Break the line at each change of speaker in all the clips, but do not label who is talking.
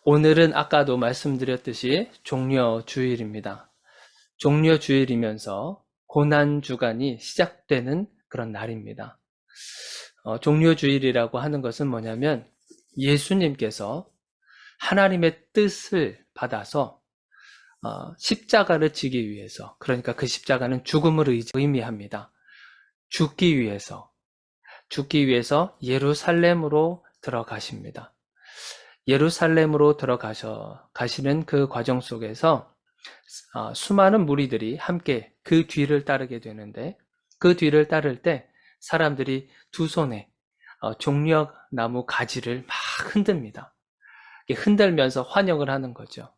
오늘은 아까도 말씀드렸듯이 종려주일입니다. 종려주일이면서 고난주간이 시작되는 그런 날입니다. 종려주일이라고 하는 것은 뭐냐면 예수님께서 하나님의 뜻을 받아서 십자가를 지기 위해서, 그러니까 그 십자가는 죽음을 의미합니다. 죽기 위해서 예루살렘으로 들어가십니다. 예루살렘으로 가시는 그 과정 속에서 수많은 무리들이 함께 그 뒤를 따르게 되는데, 그 뒤를 따를 때 사람들이 두 손에 종려나무 가지를 막 흔듭니다. 흔들면서 환영을 하는 거죠.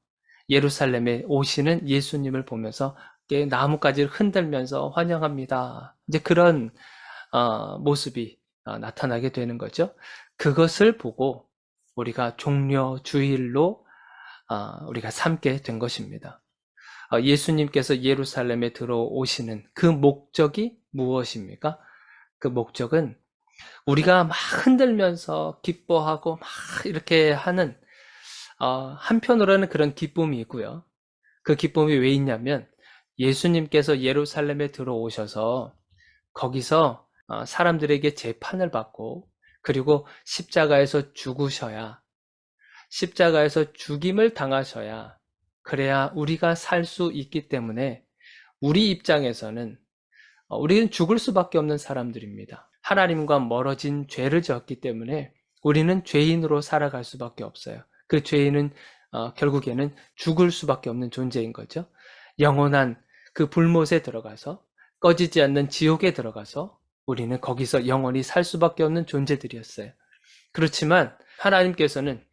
예루살렘에 오시는 예수님을 보면서 나뭇가지를 흔들면서 환영합니다. 이제 그런 모습이 나타나게 되는 거죠. 그것을 보고 우리가 종려주일로 우리가 삼게 된 것입니다. 예수님께서 예루살렘에 들어오시는 그 목적이 무엇입니까? 그 목적은 우리가 막 흔들면서 기뻐하고 막 이렇게 하는 한편으로는 그런 기쁨이 있고요. 그 기쁨이 왜 있냐면 예수님께서 예루살렘에 들어오셔서 거기서 사람들에게 재판을 받고, 그리고 십자가에서 죽임을 당하셔야, 그래야 우리가 살 수 있기 때문에 우리 입장에서는 우리는 죽을 수밖에 없는 사람들입니다. 하나님과 멀어진 죄를 지었기 때문에 우리는 죄인으로 살아갈 수밖에 없어요. 그 죄인은 결국에는 죽을 수밖에 없는 존재인 거죠. 영원한 그 불못에 들어가서, 꺼지지 않는 지옥에 들어가서 우리는 거기서 영원히 살 수밖에 없는 존재들이었어요. 그렇지만 하나님께서는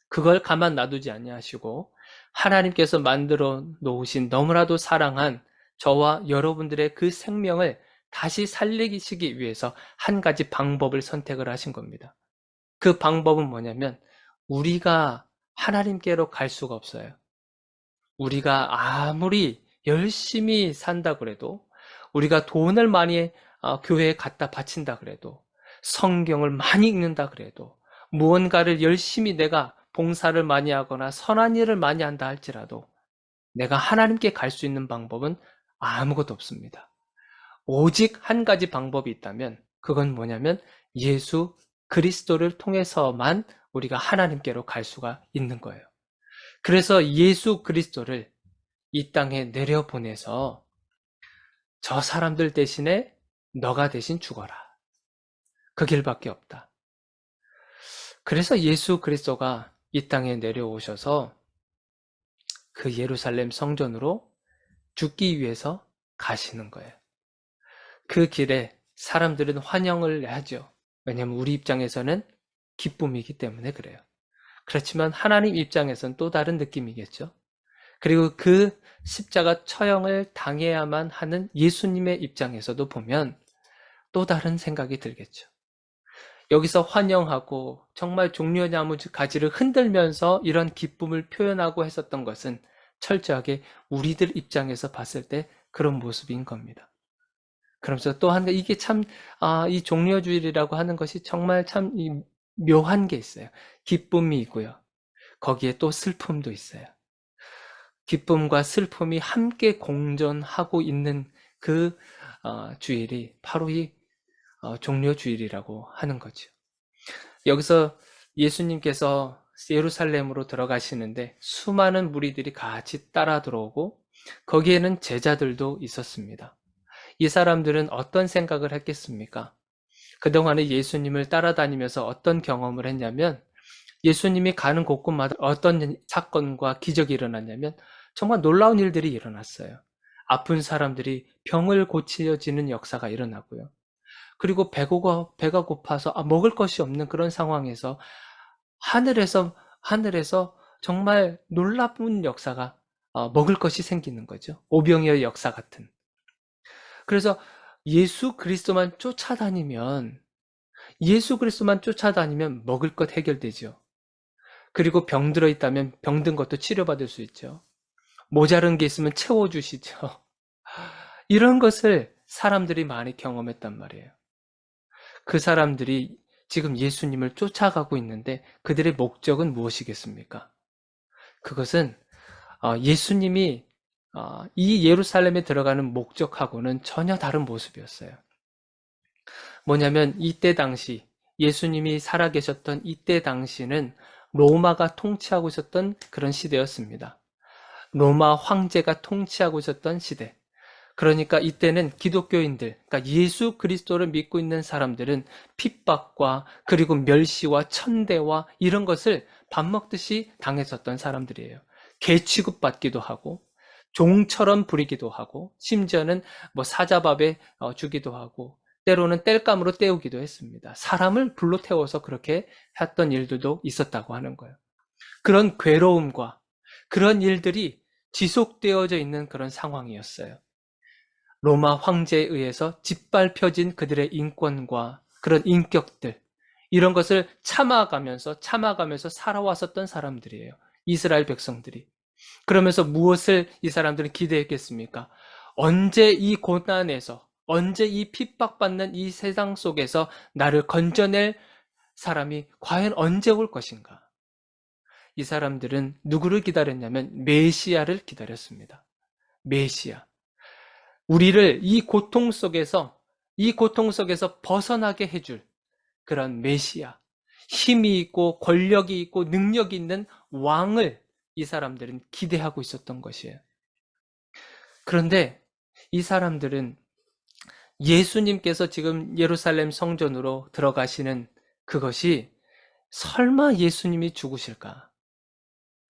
그걸 가만 놔두지 아니하시고, 하나님께서 만들어 놓으신 너무나도 사랑한 저와 여러분들의 그 생명을 다시 살리시기 위해서 한 가지 방법을 선택을 하신 겁니다. 그 방법은 뭐냐면 우리가 하나님께로 갈 수가 없어요. 우리가 아무리 열심히 산다 그래도, 우리가 돈을 많이 교회에 갖다 바친다 그래도, 성경을 많이 읽는다 그래도, 무언가를 열심히 내가 봉사를 많이 하거나 선한 일을 많이 한다 할지라도 내가 하나님께 갈 수 있는 방법은 아무것도 없습니다. 오직 한 가지 방법이 있다면 그건 뭐냐면 예수 그리스도를 통해서만 우리가 하나님께로 갈 수가 있는 거예요. 그래서 예수 그리스도를 이 땅에 내려보내서 저 사람들 대신에 너가 대신 죽어라. 그 길밖에 없다. 그래서 예수 그리스도가 이 땅에 내려오셔서 그 예루살렘 성전으로 죽기 위해서 가시는 거예요. 그 길에 사람들은 환영을 하죠. 왜냐하면 우리 입장에서는 기쁨이기 때문에 그래요. 그렇지만 하나님 입장에서는 또 다른 느낌이겠죠. 그리고 그 십자가 처형을 당해야만 하는 예수님의 입장에서도 보면 또 다른 생각이 들겠죠. 여기서 환영하고 정말 종려나무 가지를 흔들면서 이런 기쁨을 표현하고 했었던 것은 철저하게 우리들 입장에서 봤을 때 그런 모습인 겁니다. 그러면서 또 한 가지, 이게 참, 이 종려주일이라고 하는 것이 정말 참 묘한 게 있어요. 기쁨이 있고요. 거기에 또 슬픔도 있어요. 기쁨과 슬픔이 함께 공존하고 있는 그 주일이 바로 이 종려주일이라고 하는 거죠. 여기서 예수님께서 예루살렘으로 들어가시는데 수많은 무리들이 같이 따라 들어오고 거기에는 제자들도 있었습니다. 이 사람들은 어떤 생각을 했겠습니까? 그동안에 예수님을 따라다니면서 어떤 경험을 했냐면, 예수님이 가는 곳곳마다 어떤 사건과 기적이 일어났냐면 정말 놀라운 일들이 일어났어요. 아픈 사람들이 병을 고쳐지는 역사가 일어나고요. 그리고 배가 고파서 먹을 것이 없는 그런 상황에서 하늘에서 정말 놀라운 역사가, 먹을 것이 생기는 거죠. 오병이어의 역사 같은. 그래서 예수 그리스도만 쫓아다니면 먹을 것 해결되죠. 그리고 병 들어 있다면 병든 것도 치료받을 수 있죠. 모자른 게 있으면 채워주시죠. 이런 것을 사람들이 많이 경험했단 말이에요. 그 사람들이 지금 예수님을 쫓아가고 있는데 그들의 목적은 무엇이겠습니까? 그것은 예수님이 이 예루살렘에 들어가는 목적하고는 전혀 다른 모습이었어요. 뭐냐면 이때 당시 예수님이 살아계셨던 이때 당시는 로마가 통치하고 있었던 그런 시대였습니다. 로마 황제가 통치하고 있었던 시대. 그러니까 이때는 기독교인들, 그러니까 예수 그리스도를 믿고 있는 사람들은 핍박과 그리고 멸시와 천대와 이런 것을 밥 먹듯이 당했었던 사람들이에요. 개 취급받기도 하고 종처럼 부리기도 하고 심지어는 뭐 사자밥에 주기도 하고 때로는 땔감으로 때우기도 했습니다. 사람을 불로 태워서 그렇게 했던 일들도 있었다고 하는 거예요. 그런 괴로움과 그런 일들이 지속되어져 있는 그런 상황이었어요. 로마 황제에 의해서 짓밟혀진 그들의 인권과 그런 인격들, 이런 것을 참아가면서 살아왔었던 사람들이에요. 이스라엘 백성들이. 그러면서 무엇을 이 사람들은 기대했겠습니까? 언제 이 고난에서, 언제 이 핍박받는 이 세상 속에서 나를 건져낼 사람이 과연 언제 올 것인가? 이 사람들은 누구를 기다렸냐면 메시아를 기다렸습니다. 메시아. 우리를 이 고통 속에서 벗어나게 해줄 그런 메시아, 힘이 있고 권력이 있고 능력이 있는 왕을 이 사람들은 기대하고 있었던 것이에요. 그런데 이 사람들은 예수님께서 지금 예루살렘 성전으로 들어가시는 그것이 설마 예수님이 죽으실까?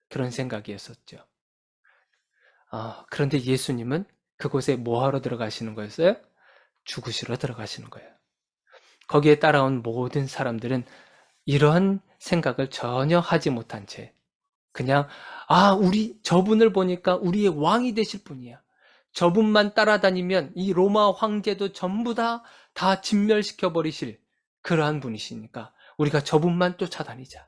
그런 생각이었었죠. 그런데 예수님은 그곳에 뭐하러 들어가시는 거였어요? 죽으시러 들어가시는 거예요. 거기에 따라온 모든 사람들은 이러한 생각을 전혀 하지 못한 채 그냥 저분을 보니까 우리의 왕이 되실 분이야. 저분만 따라다니면 이 로마 황제도 전부 다 진멸시켜 버리실 그러한 분이시니까 우리가 저분만 쫓아다니자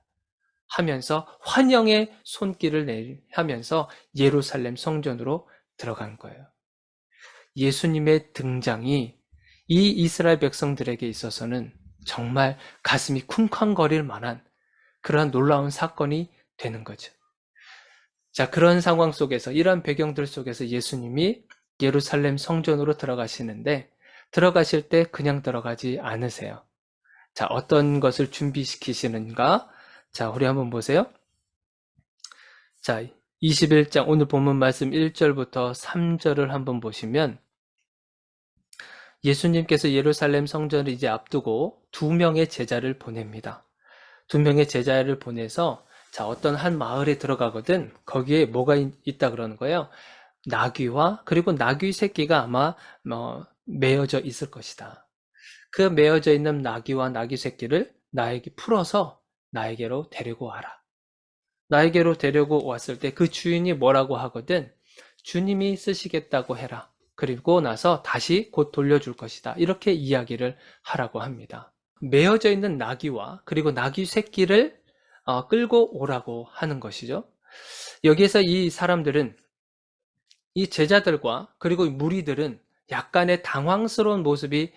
하면서 환영의 손길을 하면서 예루살렘 성전으로 들어간 거예요. 예수님의 등장이 이 이스라엘 백성들에게 있어서는 정말 가슴이 쿵쾅거릴 만한 그러한 놀라운 사건이 되는 거죠. 자, 그런 상황 속에서, 이러한 배경들 속에서 예수님이 예루살렘 성전으로 들어가시는데, 들어가실 때 그냥 들어가지 않으세요. 자, 어떤 것을 준비시키시는가? 자, 우리 한번 보세요. 자, 21장, 오늘 본문 말씀 1절부터 3절을 한번 보시면, 예수님께서 예루살렘 성전을 이제 앞두고 2명의 제자를 보냅니다. 2명의 제자를 보내서 자, 어떤 한 마을에 들어가거든 거기에 뭐가 있다 그러는 거예요. 나귀와 그리고 나귀 새끼가 아마 메어져 있을 것이다. 그 메어져 있는 나귀와 나귀 새끼를 나에게 풀어서 나에게로 데리고 와라. 나에게로 데리고 왔을 때 그 주인이 뭐라고 하거든. 주님이 쓰시겠다고 해라. 그리고 나서 다시 곧 돌려줄 것이다. 이렇게 이야기를 하라고 합니다. 메어져 있는 나귀와 그리고 나귀 새끼를 끌고 오라고 하는 것이죠. 여기에서 이 사람들은 이 제자들과 그리고 무리들은 약간의 당황스러운 모습이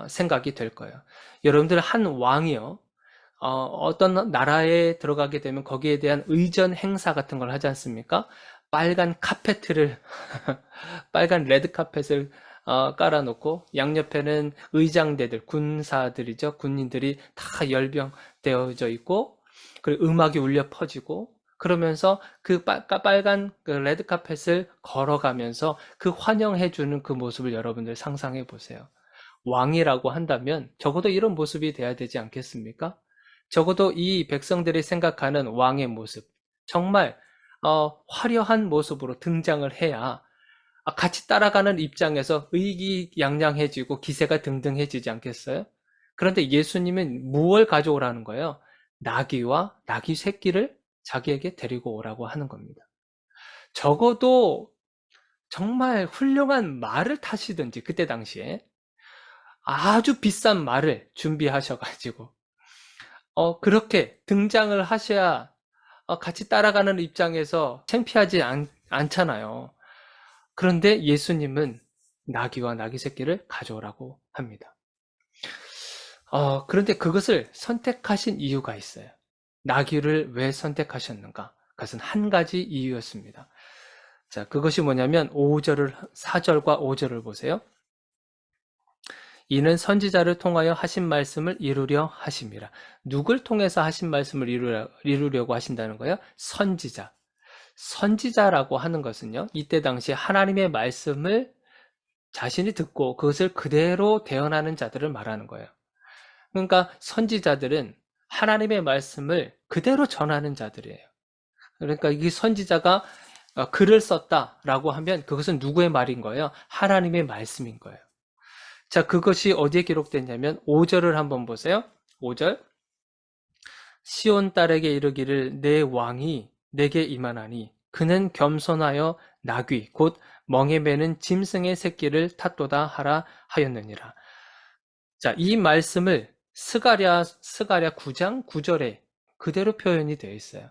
생각이 될 거예요. 여러분들 한 왕이요. 어떤 나라에 들어가게 되면 거기에 대한 의전 행사 같은 걸 하지 않습니까? 빨간 카페트를 빨간 레드 카펫을 깔아놓고 양옆에는 의장대들, 군사들이죠. 군인들이 다 열병되어져 있고 그리고 음악이 울려 퍼지고 그러면서 그 빨간 그 레드 카펫을 걸어가면서 그 환영해주는 그 모습을 여러분들 상상해 보세요. 왕이라고 한다면 적어도 이런 모습이 돼야 되지 않겠습니까? 적어도 이 백성들이 생각하는 왕의 모습, 정말 화려한 모습으로 등장을 해야 같이 따라가는 입장에서 의기양양해지고 기세가 등등해지지 않겠어요? 그런데 예수님은 무엇을 가져오라는 거예요? 나귀와 나귀 새끼를 자기에게 데리고 오라고 하는 겁니다. 적어도 정말 훌륭한 말을 타시든지 그때 당시에 아주 비싼 말을 준비하셔가지고 그렇게 등장을 하셔야 같이 따라가는 입장에서 창피하지 않잖아요. 그런데 예수님은 나귀와 나귀 새끼를 가져오라고 합니다. 그런데 그것을 선택하신 이유가 있어요. 나귀를 왜 선택하셨는가? 그것은 한 가지 이유였습니다. 자, 그것이 뭐냐면 4절과 5절을 보세요. 이는 선지자를 통하여 하신 말씀을 이루려 하심이라. 누굴 통해서 하신 말씀을 이루려고 하신다는 거예요? 선지자. 선지자라고 하는 것은요, 이때 당시 하나님의 말씀을 자신이 듣고 그것을 그대로 대언하는 자들을 말하는 거예요. 그러니까 선지자들은 하나님의 말씀을 그대로 전하는 자들이에요. 그러니까 이 선지자가 글을 썼다라고 하면 그것은 누구의 말인 거예요? 하나님의 말씀인 거예요. 자, 그것이 어디에 기록됐냐면 5절을 한번 보세요. 5절. 시온 딸에게 이르기를 내 왕이 내게 임하나니 그는 겸손하여 나귀 곧 멍에 매는 짐승의 새끼를 탔도다 하라 하였느니라. 자, 이 말씀을 스가랴 9장 9절에 그대로 표현이 되어 있어요.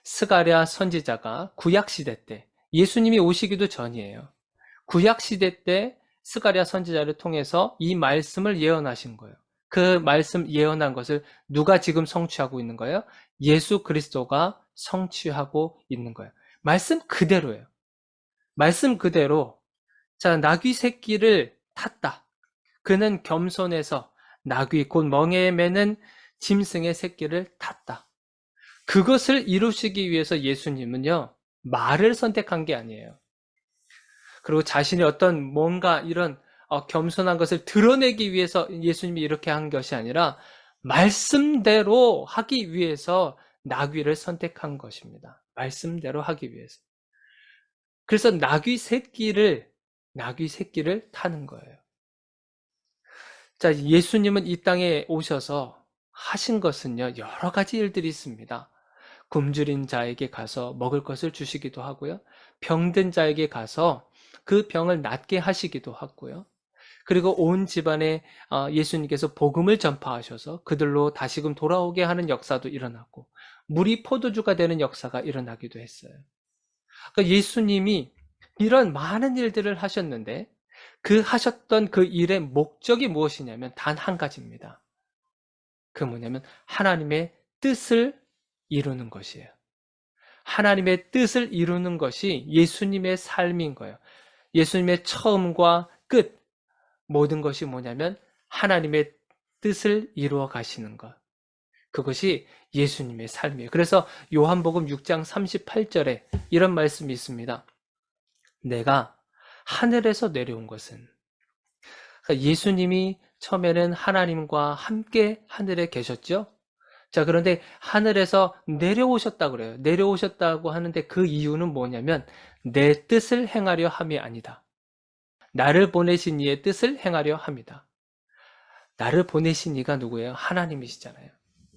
스가랴 선지자가 구약 시대 때 예수님이 오시기도 전이에요. 구약 시대 때 스가랴 선지자를 통해서 이 말씀을 예언하신 거예요. 그 말씀 예언한 것을 누가 지금 성취하고 있는 거예요? 예수 그리스도가 성취하고 있는 거예요. 말씀 그대로예요. 말씀 그대로. 자, 나귀 새끼를 탔다. 그는 겸손해서 나귀 곧 멍에에 매는 짐승의 새끼를 탔다. 그것을 이루시기 위해서 예수님은요, 말을 선택한 게 아니에요. 그리고 자신이 어떤 뭔가 이런 겸손한 것을 드러내기 위해서 예수님이 이렇게 한 것이 아니라 말씀대로 하기 위해서 나귀를 선택한 것입니다. 말씀대로 하기 위해서. 그래서 나귀 새끼를 타는 거예요. 자, 예수님은 이 땅에 오셔서 하신 것은요, 여러 가지 일들이 있습니다. 굶주린 자에게 가서 먹을 것을 주시기도 하고요. 병든 자에게 가서 그 병을 낫게 하시기도 하고요. 그리고 온 집안에 예수님께서 복음을 전파하셔서 그들로 다시금 돌아오게 하는 역사도 일어났고, 물이 포도주가 되는 역사가 일어나기도 했어요. 그러니까 예수님이 이런 많은 일들을 하셨는데, 그 하셨던 그 일의 목적이 무엇이냐면 단 한 가지입니다. 그 뭐냐면 하나님의 뜻을 이루는 것이에요. 하나님의 뜻을 이루는 것이 예수님의 삶인 거예요. 예수님의 처음과 끝, 모든 것이 뭐냐면 하나님의 뜻을 이루어 가시는 것. 그것이 예수님의 삶이에요. 그래서 요한복음 6장 38절에 이런 말씀이 있습니다. 내가 하늘에서 내려온 것은, 그러니까 예수님이 처음에는 하나님과 함께 하늘에 계셨죠? 자, 그런데 하늘에서 내려오셨다고 그래요. 내려오셨다고 하는데 그 이유는 뭐냐면 내 뜻을 행하려 함이 아니다. 나를 보내신 이의 뜻을 행하려 합니다. 나를 보내신 이가 누구예요? 하나님이시잖아요.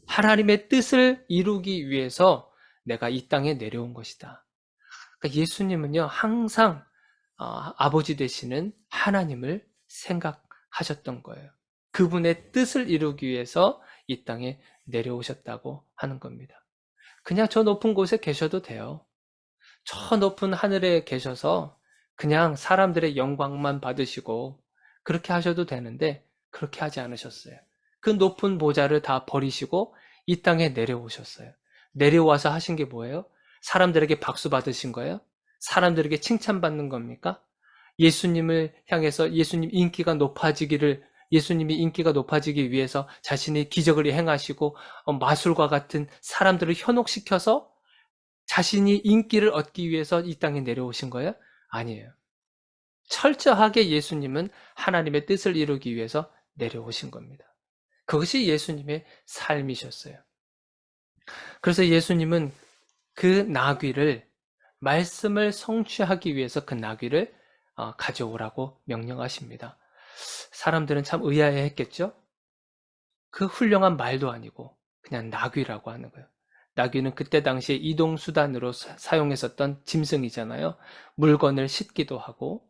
하나님의 뜻을 이루기 위해서 내가 이 땅에 내려온 것이다. 그러니까 예수님은요, 항상 아버지 되시는 하나님을 생각하셨던 거예요. 그분의 뜻을 이루기 위해서 이 땅에 내려오셨다고 하는 겁니다. 그냥 저 높은 곳에 계셔도 돼요. 저 높은 하늘에 계셔서 그냥 사람들의 영광만 받으시고 그렇게 하셔도 되는데 그렇게 하지 않으셨어요. 그 높은 보좌를 다 버리시고 이 땅에 내려오셨어요. 내려와서 하신 게 뭐예요? 사람들에게 박수 받으신 거예요? 사람들에게 칭찬받는 겁니까? 예수님을 향해서 예수님이 인기가 높아지기 위해서 자신의 기적을 행하시고 마술과 같은 사람들을 현혹시켜서 자신이 인기를 얻기 위해서 이 땅에 내려오신 거예요? 아니에요. 철저하게 예수님은 하나님의 뜻을 이루기 위해서 내려오신 겁니다. 그것이 예수님의 삶이셨어요. 그래서 예수님은 그 나귀를, 말씀을 성취하기 위해서 그 나귀를 가져오라고 명령하십니다. 사람들은 참 의아해 했겠죠? 그 훌륭한 말도 아니고 그냥 나귀라고 하는 거예요. 나귀는 그때 당시에 이동수단으로 사용했었던 짐승이잖아요. 물건을 싣기도 하고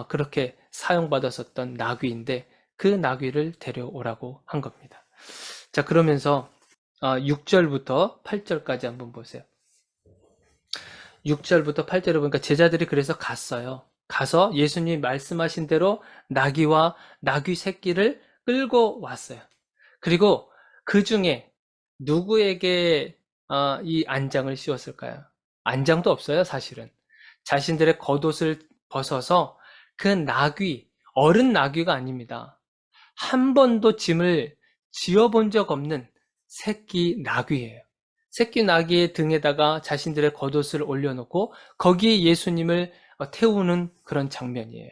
그렇게 사용받았었던 나귀인데 그 나귀를 데려오라고 한 겁니다. 자, 그러면서 6절부터 8절까지 한번 보세요. 6절부터 8절을 보니까 제자들이 그래서 갔어요. 가서 예수님 말씀하신 대로 나귀와 나귀 새끼를 끌고 왔어요. 그리고 그 중에 누구에게 이 안장을 씌웠을까요? 안장도 없어요, 사실은. 자신들의 겉옷을 벗어서 그 나귀, 어른 나귀가 아닙니다. 한 번도 짐을 지어본 적 없는 새끼 나귀예요. 새끼 나귀의 등에다가 자신들의 겉옷을 올려놓고 거기에 예수님을 태우는 그런 장면이에요.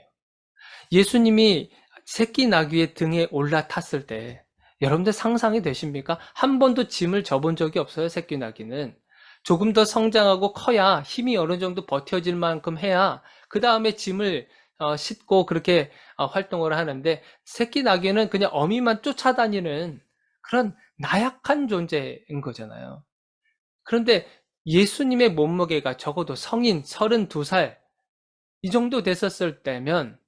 예수님이 새끼 나귀의 등에 올라탔을 때 여러분들 상상이 되십니까? 한 번도 짐을 져본 적이 없어요, 새끼 나귀는. 조금 더 성장하고 커야 힘이 어느 정도 버텨질 만큼 해야 그 다음에 짐을 싣고 그렇게 활동을 하는데 새끼 나귀는 그냥 어미만 쫓아다니는 그런 나약한 존재인 거잖아요. 그런데 예수님의 몸무게가 적어도 성인 32살 이 정도 됐었을 때면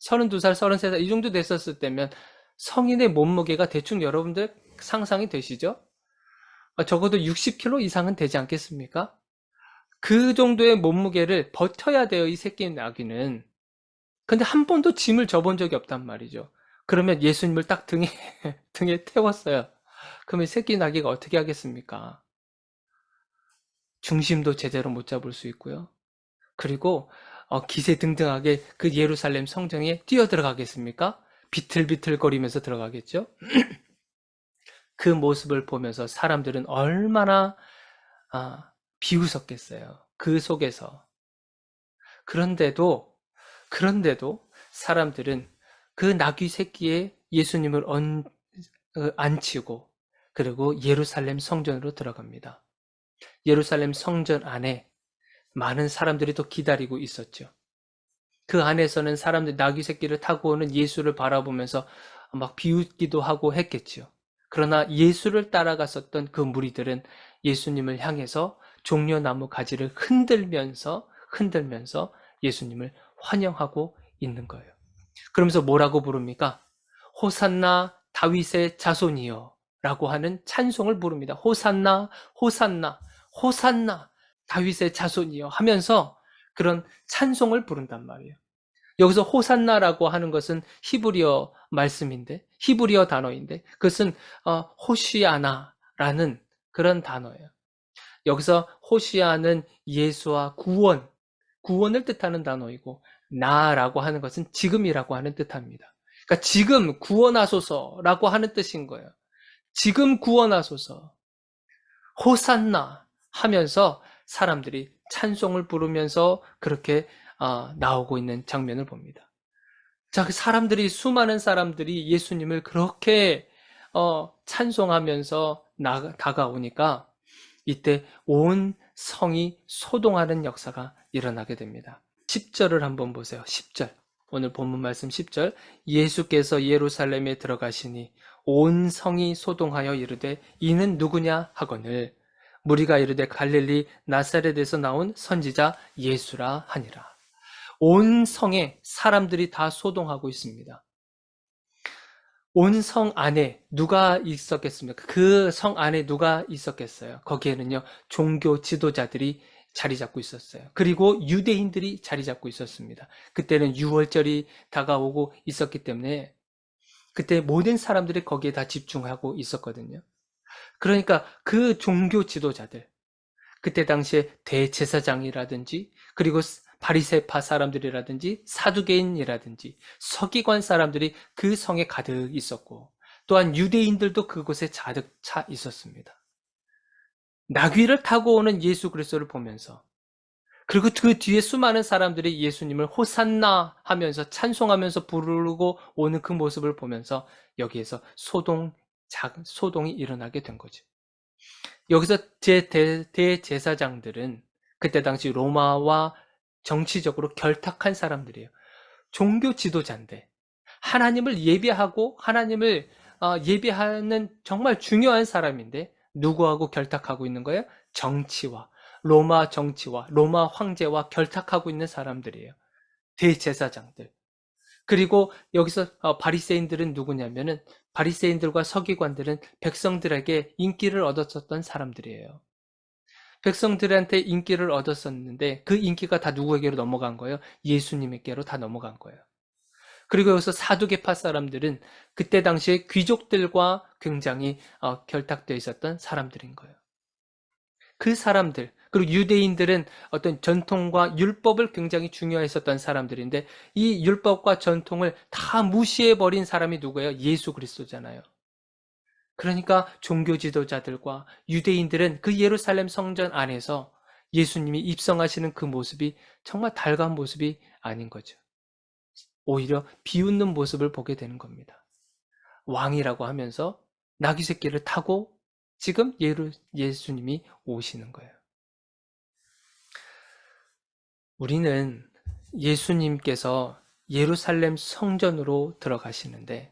32살, 33살 이 정도 됐었을 때면 성인의 몸무게가 대충 여러분들 상상이 되시죠? 적어도 60kg 이상은 되지 않겠습니까? 그 정도의 몸무게를 버텨야 돼요, 이 새끼 나귀는. 근데 한 번도 짐을 져본 적이 없단 말이죠. 그러면 예수님을 딱 등에, 등에 태웠어요. 그러면 새끼 나귀가 어떻게 하겠습니까? 중심도 제대로 못 잡을 수 있고요. 그리고 기세등등하게 그 예루살렘 성전에 뛰어들어가겠습니까? 비틀비틀거리면서 들어가겠죠? 그 모습을 보면서 사람들은 얼마나 비웃었겠어요. 그 속에서. 그런데도 사람들은 그 나귀 새끼에 예수님을 안치고 그리고 예루살렘 성전으로 들어갑니다. 예루살렘 성전 안에 많은 사람들이 또 기다리고 있었죠. 그 안에서는 사람들 나귀 새끼를 타고 오는 예수를 바라보면서 막 비웃기도 하고 했겠죠. 그러나 예수를 따라갔었던 그 무리들은 예수님을 향해서 종려나무 가지를 흔들면서 예수님을 환영하고 있는 거예요. 그러면서 뭐라고 부릅니까? 호산나 다윗의 자손이여 라고 하는 찬송을 부릅니다. 호산나, 호산나, 호산나 다윗의 자손이여 하면서 그런 찬송을 부른단 말이에요. 여기서 호산나라고 하는 것은 히브리어 말씀인데, 히브리어 단어인데, 그것은 호시아나라는 그런 단어예요. 여기서 호시아는 예수와 구원을 뜻하는 단어이고, 나라고 하는 것은 지금이라고 하는 뜻합니다. 그러니까 지금 구원하소서라고 하는 뜻인 거예요. 지금 구원하소서, 호산나 하면서 사람들이 찬송을 부르면서 그렇게 나오고 있는 장면을 봅니다. 자, 그 수많은 사람들이 예수님을 그렇게 찬송하면서 다가오니까 이때 온 성이 소동하는 역사가 일어나게 됩니다. 10절을 한번 보세요. 10절. 오늘 본문 말씀 10절. 예수께서 예루살렘에 들어가시니 온 성이 소동하여 이르되 이는 누구냐 하거늘 무리가 이르되 갈릴리 나사렛에서 나온 선지자 예수라 하니라. 온 성에 사람들이 다 소동하고 있습니다. 온 성 안에 누가 있었겠습니까? 그 성 안에 누가 있었겠어요? 거기에는요, 종교 지도자들이 자리 잡고 있었어요. 그리고 유대인들이 자리 잡고 있었습니다. 그때는 유월절이 다가오고 있었기 때문에 그때 모든 사람들이 거기에 다 집중하고 있었거든요. 그러니까 그 종교 지도자들, 그때 당시에 대제사장이라든지 그리고 바리새파 사람들이라든지 사두개인이라든지 서기관 사람들이 그 성에 가득 있었고 또한 유대인들도 그곳에 가득 차 있었습니다. 나귀를 타고 오는 예수 그리스도를 보면서 그리고 그 뒤에 수많은 사람들이 예수님을 호산나 하면서 찬송하면서 부르고 오는 그 모습을 보면서 여기에서 소동이 일어나게 된 거죠. 여기서 대제사장들은 그때 당시 로마와 정치적으로 결탁한 사람들이에요. 종교 지도자인데 하나님을 예배하고 하나님을 예배하는 정말 중요한 사람인데 누구하고 결탁하고 있는 거예요? 로마 정치와 로마 황제와 결탁하고 있는 사람들이에요. 대제사장들. 그리고 여기서 바리새인들은 누구냐면은 바리새인들과 서기관들은 백성들에게 인기를 얻었었던 사람들이에요. 백성들한테 인기를 얻었었는데 그 인기가 다 누구에게로 넘어간 거예요? 예수님에게로 다 넘어간 거예요. 그리고 여기서 사두개파 사람들은 그때 당시에 귀족들과 굉장히 결탁되어 있었던 사람들인 거예요. 그 사람들, 그리고 유대인들은 어떤 전통과 율법을 굉장히 중요했었던 사람들인데 이 율법과 전통을 다 무시해버린 사람이 누구예요? 예수 그리스도잖아요. 그러니까 종교 지도자들과 유대인들은 그 예루살렘 성전 안에서 예수님이 입성하시는 그 모습이 정말 달가운 모습이 아닌 거죠. 오히려 비웃는 모습을 보게 되는 겁니다. 왕이라고 하면서 나귀 새끼를 타고 지금 예수님이 오시는 거예요. 우리는 예수님께서 예루살렘 성전으로 들어가시는데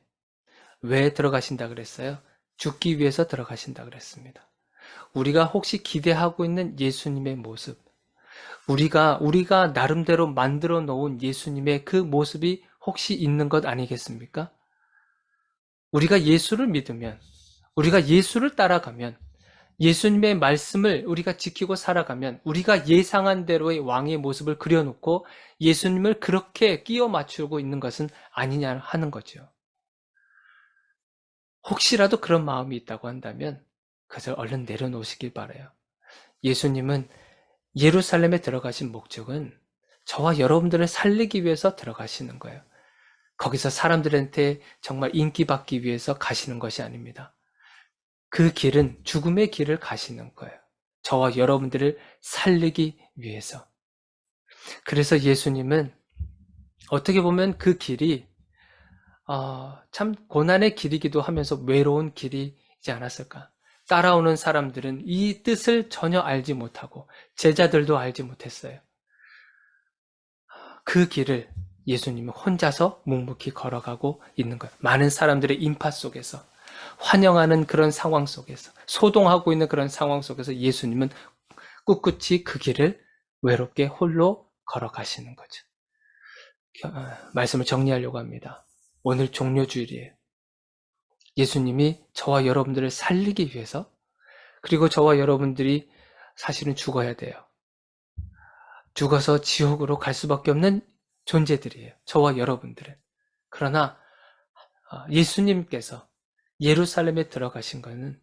왜 들어가신다 그랬어요? 죽기 위해서 들어가신다 그랬습니다. 우리가 혹시 기대하고 있는 예수님의 모습, 우리가 나름대로 만들어 놓은 예수님의 그 모습이 혹시 있는 것 아니겠습니까? 우리가 예수를 믿으면, 우리가 예수를 따라가면, 예수님의 말씀을 우리가 지키고 살아가면 우리가 예상한 대로의 왕의 모습을 그려놓고 예수님을 그렇게 끼워 맞추고 있는 것은 아니냐 하는 거죠. 혹시라도 그런 마음이 있다고 한다면 그것을 얼른 내려놓으시길 바라요. 예수님은 예루살렘에 들어가신 목적은 저와 여러분들을 살리기 위해서 들어가시는 거예요. 거기서 사람들한테 정말 인기받기 위해서 가시는 것이 아닙니다. 그 길은 죽음의 길을 가시는 거예요. 저와 여러분들을 살리기 위해서. 그래서 예수님은 어떻게 보면 그 길이 참 고난의 길이기도 하면서 외로운 길이지 않았을까. 따라오는 사람들은 이 뜻을 전혀 알지 못하고 제자들도 알지 못했어요. 그 길을 예수님은 혼자서 묵묵히 걸어가고 있는 거예요. 많은 사람들의 인파 속에서, 환영하는 그런 상황 속에서, 소동하고 있는 그런 상황 속에서 예수님은 꿋꿋이 그 길을 외롭게 홀로 걸어가시는 거죠. 말씀을 정리하려고 합니다. 오늘 종료주일이에요. 예수님이 저와 여러분들을 살리기 위해서, 그리고 저와 여러분들이 사실은 죽어야 돼요. 죽어서 지옥으로 갈 수밖에 없는 존재들이에요. 저와 여러분들은. 그러나 예수님께서 예루살렘에 들어가신 것은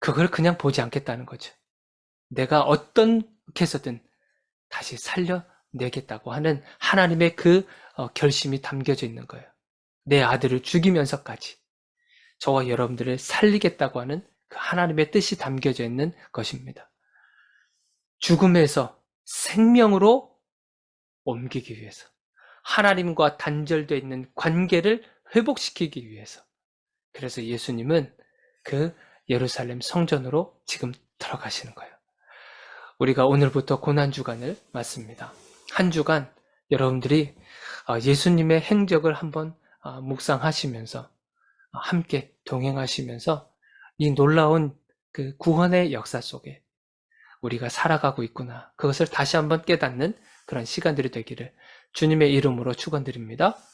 그걸 그냥 보지 않겠다는 거죠. 내가 어떻게 해서든 다시 살려내겠다고 하는 하나님의 그 결심이 담겨져 있는 거예요. 내 아들을 죽이면서까지 저와 여러분들을 살리겠다고 하는 그 하나님의 뜻이 담겨져 있는 것입니다. 죽음에서 생명으로 옮기기 위해서, 하나님과 단절되어 있는 관계를 회복시키기 위해서. 그래서 예수님은 그 예루살렘 성전으로 지금 들어가시는 거예요. 우리가 오늘부터 고난주간을 맞습니다. 한 주간 여러분들이 예수님의 행적을 한번 묵상하시면서 함께 동행하시면서 이 놀라운 그 구원의 역사 속에 우리가 살아가고 있구나. 그것을 다시 한번 깨닫는 그런 시간들이 되기를 주님의 이름으로 축원드립니다.